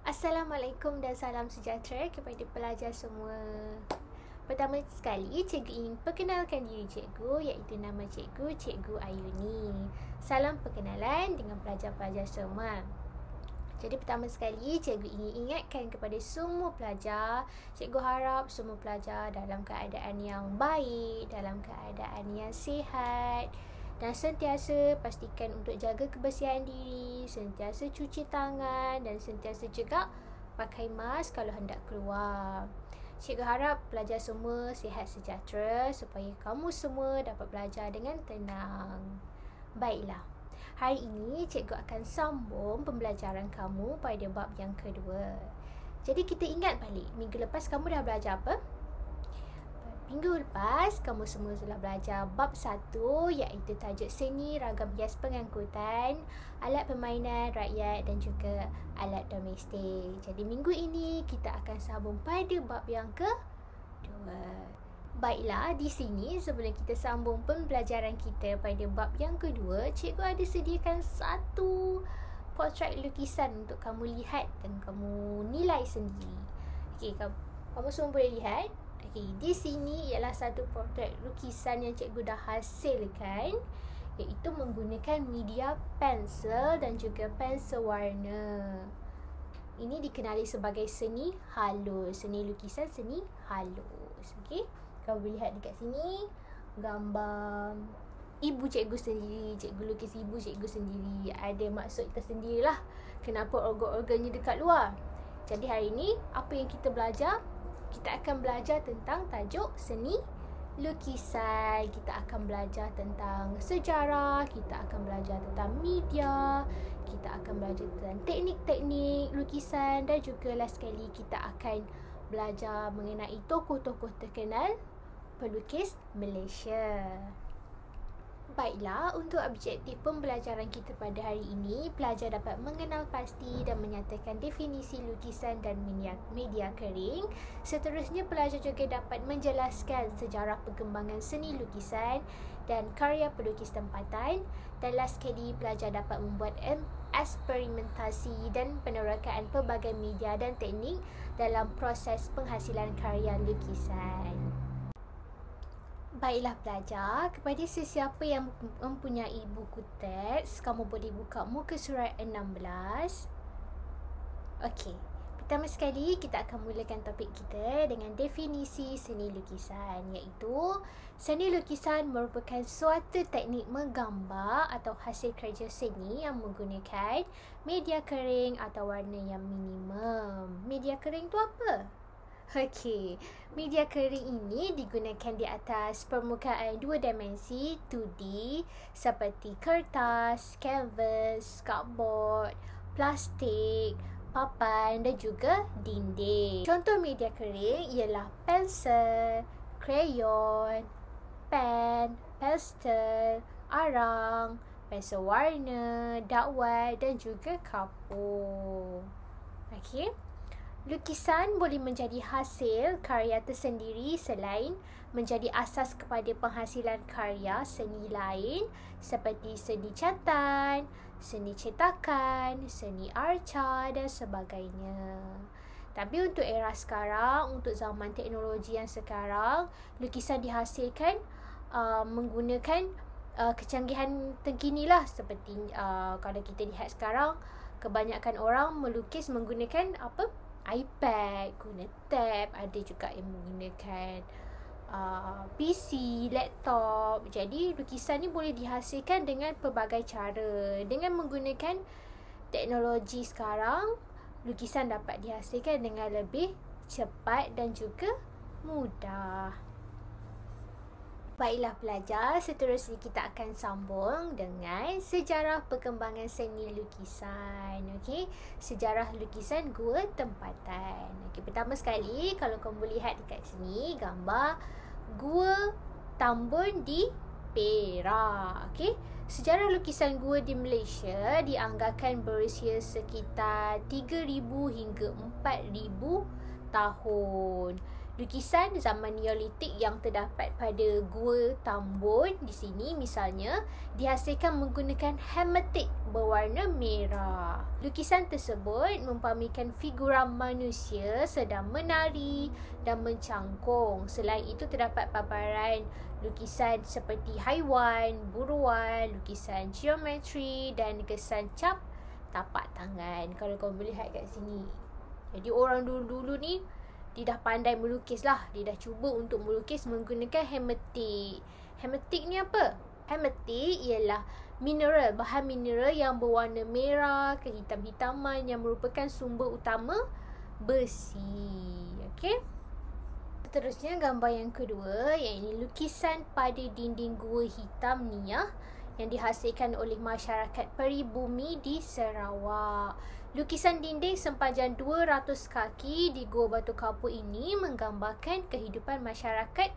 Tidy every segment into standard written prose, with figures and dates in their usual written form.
Assalamualaikum dan salam sejahtera kepada pelajar semua. Pertama sekali, cikgu ingin perkenalkan diri cikgu, iaitu nama cikgu, Cikgu Ayuni. Salam perkenalan dengan pelajar-pelajar semua. Jadi pertama sekali, cikgu ingin ingatkan kepada semua pelajar, cikgu harap semua pelajar dalam keadaan yang baik, dalam keadaan yang sihat, dan sentiasa pastikan untuk jaga kebersihan diri, sentiasa cuci tangan dan sentiasa juga pakai mask kalau hendak keluar. Cikgu harap pelajar semua sihat sejahtera supaya kamu semua dapat belajar dengan tenang. Baiklah, hari ini cikgu akan sambung pembelajaran kamu pada bab yang kedua. Jadi kita ingat balik, minggu lepas kamu dah belajar apa? Minggu lepas, kamu semua telah belajar bab 1 iaitu tajuk seni, ragam hias pengangkutan, alat permainan rakyat dan juga alat domestik. Jadi minggu ini kita akan sambung pada bab yang kedua. Baiklah, di sini sebelum kita sambung pembelajaran kita pada bab yang kedua, cikgu ada sediakan satu potret lukisan untuk kamu lihat dan kamu nilai sendiri. Okey, kamu semua boleh lihat. Okay, di sini ialah satu potret lukisan yang cikgu dah hasilkan, iaitu menggunakan media pensel dan juga pensel warna. Ini dikenali sebagai seni halus, seni lukisan seni halus. Okey, kamu boleh lihat dekat sini gambar ibu cikgu sendiri, cikgu lukis ibu cikgu sendiri. Ada maksud tersendirilah kenapa organ-organnya dekat luar. Jadi hari ini apa yang kita belajar? Kita akan belajar tentang tajuk seni lukisan. Kita akan belajar tentang sejarah, kita akan belajar tentang media, kita akan belajar tentang teknik-teknik lukisan dan juga last sekali kita akan belajar mengenai tokoh-tokoh terkenal pelukis Malaysia. Baiklah, untuk objektif pembelajaran kita pada hari ini, pelajar dapat mengenal pasti dan menyatakan definisi lukisan dan media kering. Seterusnya, pelajar juga dapat menjelaskan sejarah perkembangan seni lukisan dan karya pelukis tempatan. Dan last sekali, pelajar dapat membuat eksperimentasi dan penerakaan pelbagai media dan teknik dalam proses penghasilan karya lukisan. Baiklah pelajar, kepada sesiapa yang mempunyai buku teks, kamu boleh buka muka surat 16. Okey, pertama sekali kita akan mulakan topik kita dengan definisi seni lukisan, iaitu seni lukisan merupakan suatu teknik menggambar atau hasil kerja seni yang menggunakan media kering atau warna yang minimum. Media kering tu apa? Okey, media kering ini digunakan di atas permukaan dua dimensi 2D seperti kertas, kanvas, cardboard, plastik, papan dan juga dinding. Contoh media kering ialah pensel, krayon, pen, pastel, arang, pensel warna, dark white dan juga kapur. Okey. Lukisan boleh menjadi hasil karya tersendiri selain menjadi asas kepada penghasilan karya seni lain seperti seni catatan, seni cetakan, seni arca dan sebagainya. Tapi untuk era sekarang, untuk zaman teknologi yang sekarang, lukisan dihasilkan menggunakan kecanggihan terkini lah. Seperti kalau kita lihat sekarang, kebanyakan orang melukis menggunakan iPad, guna tab, ada juga yang menggunakan PC, laptop. Jadi lukisan ni boleh dihasilkan dengan pelbagai cara. Dengan menggunakan teknologi sekarang, lukisan dapat dihasilkan dengan lebih cepat dan juga mudah. Baiklah pelajar, seterusnya kita akan sambung dengan sejarah perkembangan seni lukisan. Okey, sejarah lukisan gua tempatan. Okey, pertama sekali kalau kamu lihat dekat sini gambar gua Tambun di Perak. Okey, sejarah lukisan gua di Malaysia dianggarkan berusia sekitar 3,000 hingga 4,000 tahun. lukisan zaman Neolitik yang terdapat pada Gua Tambun di sini misalnya dihasilkan menggunakan hematik berwarna merah. Lukisan tersebut mempamikan figura manusia sedang menari dan mencangkung. Selain itu terdapat paparan lukisan seperti haiwan, buruan, lukisan geometri dan kesan cap tapak tangan. Kalau kau boleh lihat kat sini. Jadi orang dulu-dulu ni dia dah pandai melukis lah. Dia dah cuba untuk melukis menggunakan hematik. Hematik ni apa? Hematik ialah mineral, bahan mineral yang berwarna merah, kehitam-hitaman yang merupakan sumber utama besi. Okey. Seterusnya gambar yang kedua, iaitu lukisan pada dinding gua hitam Niah yang dihasilkan oleh masyarakat peribumi di Sarawak. Lukisan dinding sepanjang 200 kaki di Gua Batu Kapur ini menggambarkan kehidupan masyarakat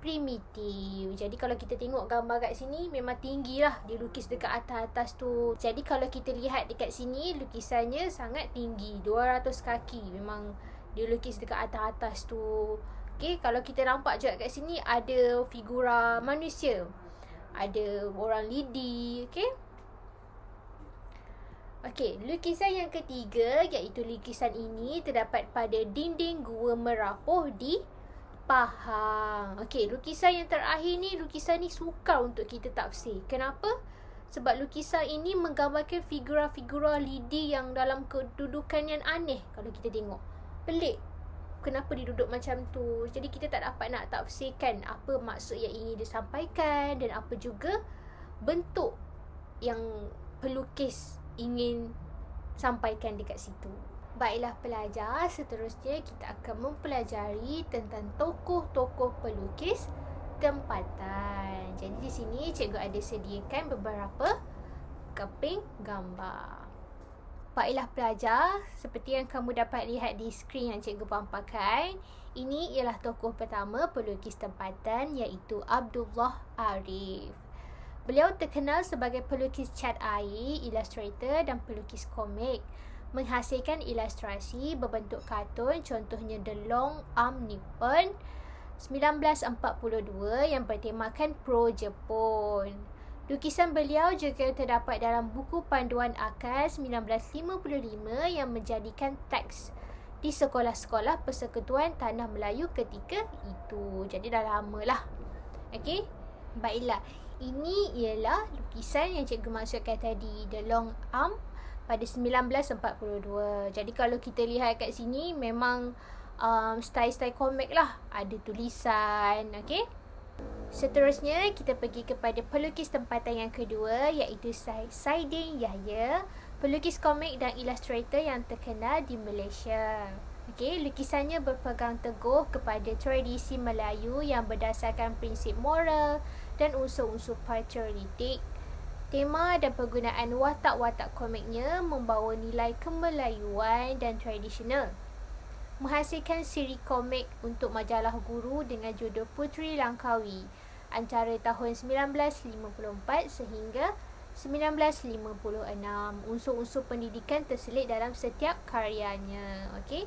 primitif. Jadi kalau kita tengok gambar kat sini memang tinggi lah, dia lukis dekat atas-atas tu. Jadi kalau kita lihat dekat sini lukisannya sangat tinggi, 200 kaki. Memang dia lukis dekat atas-atas tu. Okey, kalau kita nampak juga kat sini ada figura manusia. Ada orang lidi, okey. Okey, lukisan yang ketiga iaitu lukisan ini terdapat pada dinding Gua Merapuh di Pahang. Okey, lukisan yang terakhir ni, lukisan ni sukar untuk kita tafsir. Kenapa? Sebab lukisan ini menggambarkan figura-figura lidi yang dalam kedudukan yang aneh kalau kita tengok. Pelik. Kenapa dia duduk macam tu? Jadi kita tak dapat nak tafsirkan apa maksud yang ingin disampaikan dan apa juga bentuk yang pelukis ingin sampaikan dekat situ. Baiklah pelajar, seterusnya kita akan mempelajari tentang tokoh-tokoh pelukis tempatan. Jadi di sini cikgu ada sediakan beberapa keping gambar. Baiklah pelajar, seperti yang kamu dapat lihat di skrin yang cikgu paparkan, ini ialah tokoh pertama pelukis tempatan iaitu Abdullah Arif. Beliau terkenal sebagai pelukis cat air, ilustrator dan pelukis komik. Menghasilkan ilustrasi berbentuk kartun, contohnya The Long Arm Nippon 1942 yang bertemakan pro Jepun. Lukisan beliau juga terdapat dalam buku panduan akal 1955 yang menjadikan teks di sekolah-sekolah Persekutuan Tanah Melayu ketika itu. Jadi dah lama lah. Okey, baiklah. Ini ialah lukisan yang cikgu maksudkan tadi, The Long Arm pada 1942. Jadi kalau kita lihat kat sini memang style-style komik lah. Ada tulisan, okey. Seterusnya kita pergi kepada pelukis tempatan yang kedua iaitu Saidin Yahya, pelukis komik dan ilustrator yang terkenal di Malaysia. Okey, lukisannya berpegang teguh kepada tradisi Melayu yang berdasarkan prinsip moral dan unsur-unsur patriotik. Tema dan penggunaan watak-watak komiknya membawa nilai kemelayuan dan tradisional. Menghasilkan siri komik untuk majalah Guru dengan judul Puteri Langkawi antara tahun 1954 sehingga 1956. Unsur-unsur pendidikan terselit dalam setiap karyanya. Okey.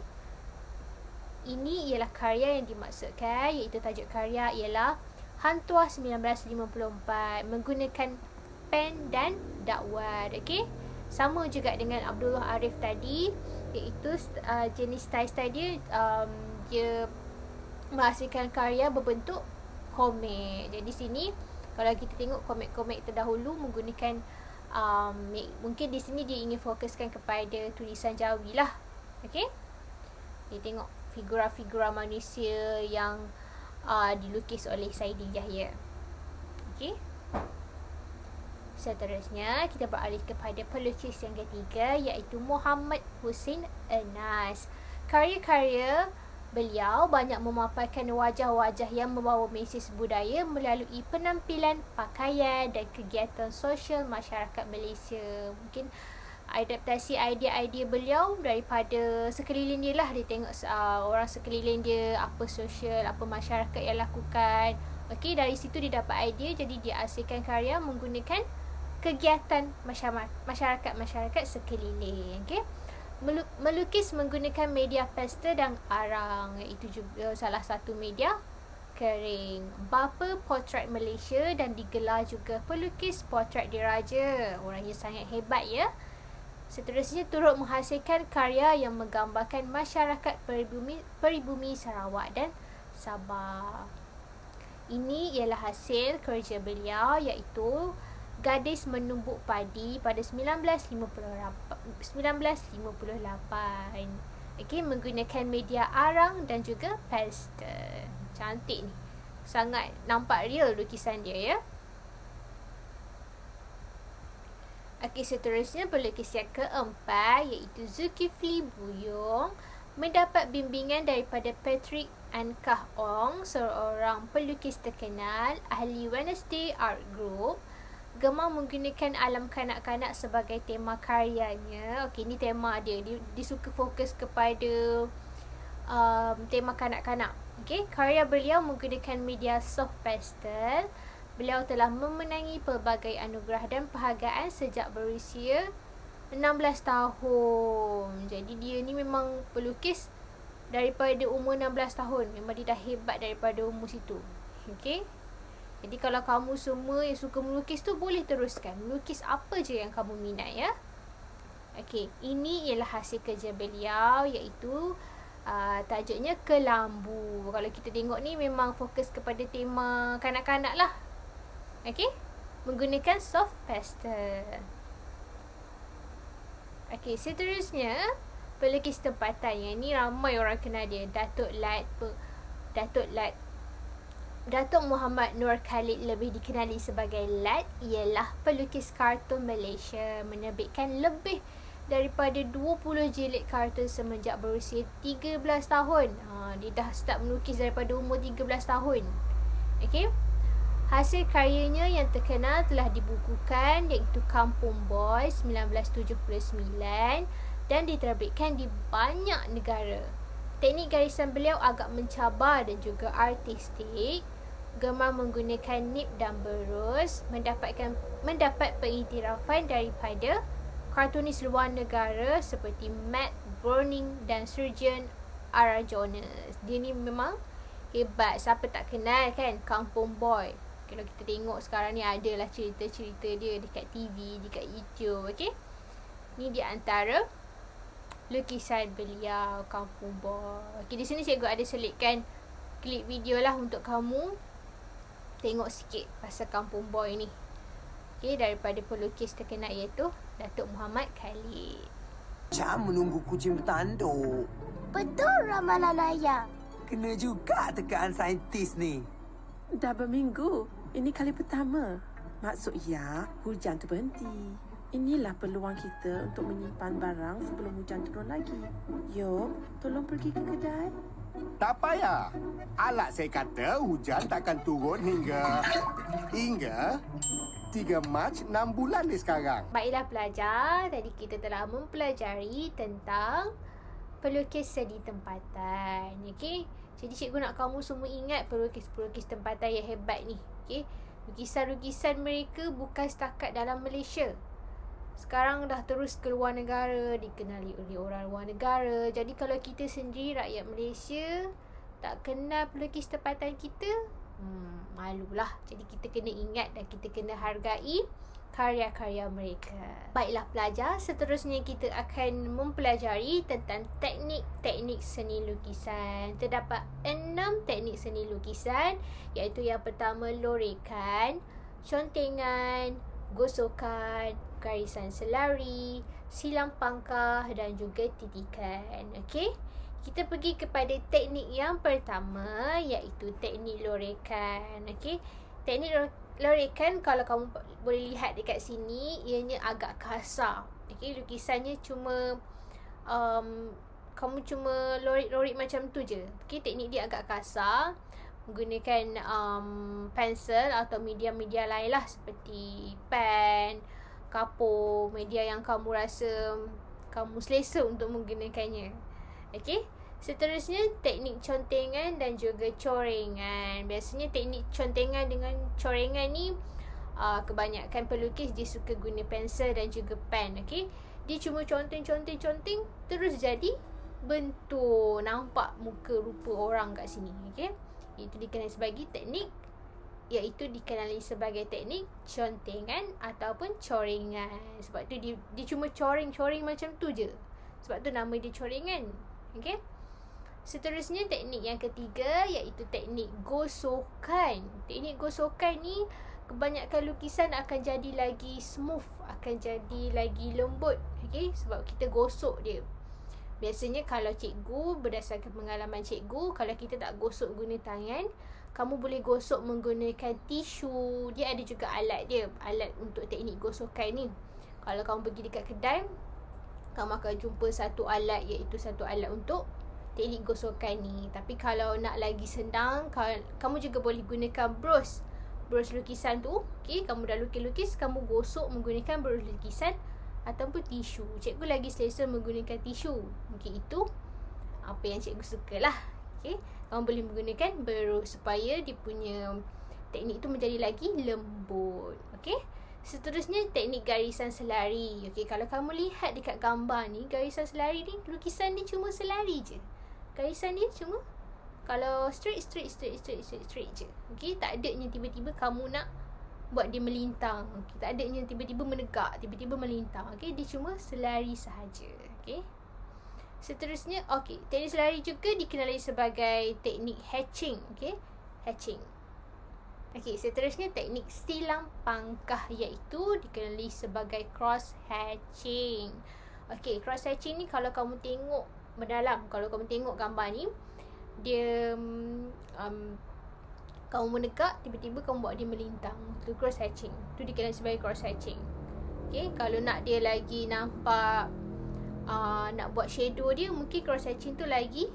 Ini ialah karya yang dimaksudkan, iaitu tajuk karya ialah Hantuah 1954 menggunakan pen dan dakwat. Okey. Sama juga dengan Abdullah Arif tadi, iaitu jenis style dia dia menghasilkan karya berbentuk komik. Jadi sini kalau kita tengok komik-komik terdahulu menggunakan mungkin di sini dia ingin fokuskan kepada tulisan Jawi lah. Okey. Dia tengok figura-figura manusia yang dilukis oleh Saidin Yahya. Okey. Seterusnya kita beralih kepada pelukis yang ketiga iaitu Muhammad Hussein Anas. Karya-karya beliau banyak memaparkan wajah-wajah yang membawa mesej budaya melalui penampilan, pakaian dan kegiatan sosial masyarakat Malaysia. Mungkin adaptasi idea-idea beliau daripada sekeliling dia lah. Dia tengok orang sekeliling dia, apa sosial, apa masyarakat yang lakukan. Okey, dari situ dia dapat idea, jadi dia hasilkan karya menggunakan kegiatan masyarakat sekeliling. Okey. melukis menggunakan media pastel dan arang, iaitu juga salah satu media kering. Bapa Potret Malaysia dan digelar juga pelukis portret diraja. Orangnya sangat hebat ya. Seterusnya turut menghasilkan karya yang menggambarkan masyarakat peribumi Sarawak dan Sabah. Ini ialah hasil kerja beliau, iaitu Gadis Menumbuk Padi pada 1958. Okey, menggunakan media arang dan juga pastel. Cantik ni. Sangat nampak real lukisan dia ya. Okey, seterusnya pelukis yang keempat, iaitu Zulkifli Buyung, mendapat bimbingan daripada Patrick Ankah Ong, seorang pelukis terkenal, ahli Wednesday Art Group. Gemar menggunakan alam kanak-kanak sebagai tema karyanya. Okey, ni tema dia. Dia suka fokus kepada tema kanak-kanak. Okey, karya beliau menggunakan media soft pastel. Beliau telah memenangi pelbagai anugerah dan penghargaan sejak berusia 16 tahun. Jadi dia ni memang pelukis daripada umur 16 tahun. Memang dia dah hebat daripada umur situ. Okey. Jadi kalau kamu semua yang suka melukis tu, boleh teruskan. Melukis apa je yang kamu minat ya. Okey, ini ialah hasil kerja beliau, iaitu tajuknya Kelambu. Kalau kita tengok ni memang fokus kepada tema kanak-kanak lah. Okey, menggunakan soft pastel. Okey, seterusnya pelukis tempatan. Yang ni ramai orang kenal dia, Datuk Muhammad Nur Khalid, lebih dikenali sebagai Lat, ialah pelukis kartun Malaysia, menerbitkan lebih daripada 20 jilid kartun semenjak berusia 13 tahun. Dia dah start melukis daripada umur 13 tahun. Okey. Hasil karyanya yang terkenal telah dibukukan, iaitu Kampung Boy 1979 dan diterbitkan di banyak negara. Teknik garisan beliau agak mencabar dan juga artistik. Gemar menggunakan nib dan berus, mendapat pengiktirafan daripada kartunis luar negara seperti Matt Groening dan Sergeant R. Jones. Dia ni memang hebat. Siapa tak kenal kan Kampung Boy? Kalau kita tengok sekarang ni adalah cerita-cerita dia dekat TV, dekat YouTube. Okey. Ni di antara lukisan beliau, Kampung Boy. Okey, di sini cikgu ada selitkan klip video lah untuk kamu tengok sikit pasal Kampung Boy ni. Okey, daripada pelukis terkenal iaitu Datuk Muhammad Khalid. Macam menunggu kucing bertanduk. Betul, Ramalalaya. Kena juga tekaan saintis ni. Dah berminggu. Ini kali pertama. Maksudnya, hujan tu berhenti. Inilah peluang kita untuk menyimpan barang sebelum hujan turun lagi. Yuk, tolong pergi ke kedai. Tak payah. Alat saya kata hujan takkan turun hingga 3 Mac 6 bulan ni sekarang. Baiklah pelajar, tadi kita telah mempelajari tentang pelukis seni tempatan. Okey. Jadi cikgu nak kamu semua ingat pelukis-pelukis tempatan yang hebat ni. Okey. Lukisan-lukisan mereka bukan setakat dalam Malaysia. Sekarang dah terus ke luar negara, dikenali oleh orang luar negara. Jadi kalau kita sendiri rakyat Malaysia tak kenal pelukis tempatan kita, malulah. Jadi kita kena ingat dan kita kena hargai karya-karya mereka. Baiklah pelajar, seterusnya kita akan mempelajari tentang teknik-teknik seni lukisan. Terdapat 6 teknik seni lukisan, iaitu yang pertama lorekan, contengan, gosokan, garisan selari, silang pangkah dan juga titikan. Okey. Kita pergi kepada teknik yang pertama, iaitu teknik lorekan. Okey. Teknik lorekan, kalau kamu boleh lihat dekat sini, ianya agak kasar. Okey, lukisannya cuma kamu cuma lorik-lorik macam tu je. Okey, teknik dia agak kasar, menggunakan pensel atau media-media lain lah, seperti pen, kapur, media yang kamu rasa kamu selesa untuk menggunakannya. Okey. Seterusnya teknik contengan dan juga corengan. Biasanya teknik contengan dengan corengan ni kebanyakan pelukis dia suka guna pensel dan juga pen. Okey. Dia cuma conteng terus jadi bentuk, nampak muka rupa orang kat sini. Okey, itu dikenali sebagai teknik, iaitu dikenali sebagai teknik contengan ataupun corengan. Sebab tu dia cuma coreng macam tu je. Sebab tu nama dia corengan. Okey. Seterusnya teknik yang ketiga iaitu teknik gosokan. Teknik gosokan ni kebanyakan lukisan akan jadi lagi smooth, akan jadi lagi lembut. Okey, sebab kita gosok dia. Biasanya kalau cikgu, berdasarkan pengalaman cikgu, kalau kita tak gosok guna tangan, kamu boleh gosok menggunakan tisu. Dia ada juga alat dia, alat untuk teknik gosokan ni. Kalau kamu pergi dekat kedai, kamu akan jumpa satu alat, iaitu satu alat untuk teknik gosokan ni. Tapi kalau nak lagi senang, kamu juga boleh gunakan brush lukisan tu. Okey, kamu dah lukis, kamu gosok menggunakan brush lukisan ataupun tisu. Cikgu lagi selesa menggunakan tisu. Okey, itu apa yang cikgu suka lah. Okey, kamu boleh menggunakan brush supaya dia punya teknik tu menjadi lagi lembut. Okey, seterusnya teknik garisan selari. Okey, kalau kamu lihat dekat gambar ni, garisan selari ni, lukisan dia cuma selari je. Garisan dia cuma, kalau straight je. Okey, tak adanya tiba-tiba kamu nak buat dia melintang. Okay, tak adanya tiba-tiba menegak, tiba-tiba melintang. Okey, dia cuma selari sahaja. Okey. Seterusnya, okey, teknik selari juga dikenali sebagai teknik hatching. Okey, hatching. Okey, seterusnya teknik silang pangkah, iaitu dikenali sebagai cross hatching. Okey, cross hatching ni kalau kamu tengok mendalam, kalau kamu tengok gambar ni, dia kamu menegak, tiba-tiba kamu buat dia melintang. Itu cross hatching. Itu dikenali sebagai cross hatching. Okey, kalau nak dia lagi nampak, nak buat shadow dia, mungkin cross hatching tu lagi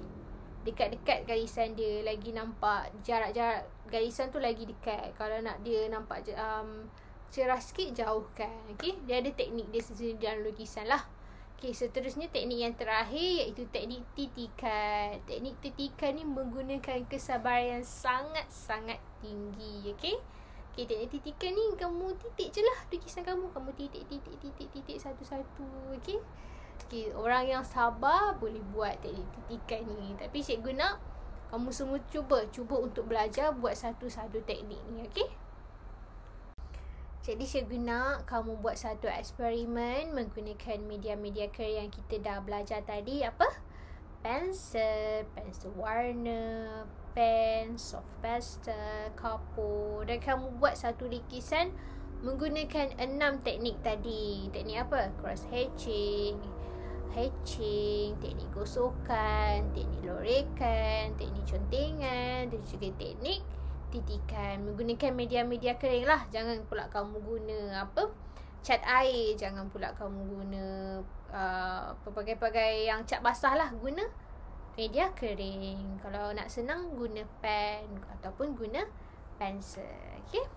dekat-dekat garisan dia, lagi nampak jarak-jarak garisan tu lagi dekat. Kalau nak dia nampak cerah sikit, jauhkan. Okey, dia ada teknik dia sendiri dalam lukisan lah. Okey, seterusnya teknik yang terakhir iaitu teknik titikan. Teknik titikan ni menggunakan kesabaran yang sangat-sangat tinggi. Okey. Okey, teknik titikan ni kamu titik je lah lukisan kamu. Kamu titik satu-satu. Okey. Okey, orang yang sabar boleh buat teknik titikan ni. Tapi cikgu nak kamu semua cuba untuk belajar buat satu-satu teknik ni. Okey. Jadi cikgu nak kamu buat satu eksperimen menggunakan media-media kering yang kita dah belajar tadi. Apa? Pensel warna, pen, soft pastel, kapur. Dan kamu buat satu lukisan menggunakan 6 teknik tadi. Teknik apa? Cross hatching, teknik gosokan, teknik lorekan, teknik contengan dan juga teknik titikan. Menggunakan media-media kering lah. Jangan pula kamu guna cat air. Jangan pula kamu guna pelbagai-pelbagai yang cat basah lah. Guna media kering. Kalau nak senang, guna pen ataupun guna pensel. Okay.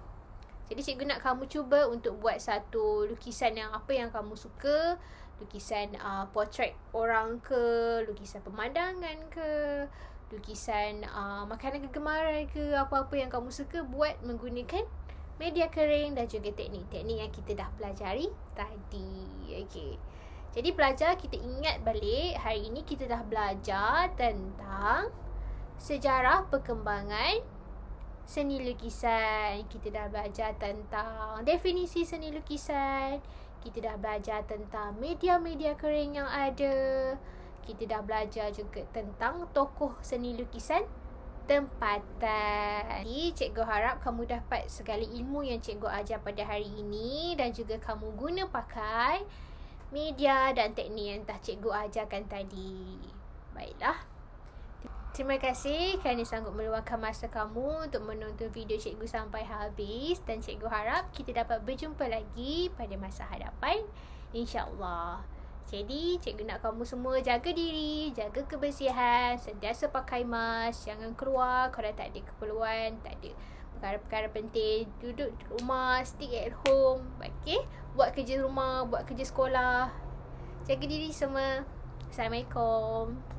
Jadi cikgu nak kamu cuba untuk buat satu lukisan yang apa yang kamu suka. Lukisan portrait orang ke, lukisan pemandangan ke, lukisan makanan kegemaran ke, apa-apa yang kamu suka, buat menggunakan media kering dan juga teknik-teknik yang kita dah pelajari tadi. Okey. Jadi pelajar, kita ingat balik, hari ini kita dah belajar tentang sejarah perkembangan seni lukisan. Kita dah belajar tentang definisi seni lukisan. Kita dah belajar tentang media-media kering yang ada. Kita dah belajar juga tentang tokoh seni lukisan tempatan. Jadi cikgu harap kamu dapat segala ilmu yang cikgu ajar pada hari ini dan juga kamu guna pakai media dan teknik yang dah cikgu ajarkan tadi. Baiklah. Terima kasih kerana sanggup meluangkan masa kamu untuk menonton video cikgu sampai habis, dan cikgu harap kita dapat berjumpa lagi pada masa hadapan, insya-Allah. Jadi cikgu nak kamu semua jaga diri, jaga kebersihan, sentiasa pakai mask, jangan keluar kalau tak ada keperluan, tak ada perkara-perkara penting, duduk di rumah, stick at home. Okey, buat kerja rumah, buat kerja sekolah. Jaga diri semua. Assalamualaikum.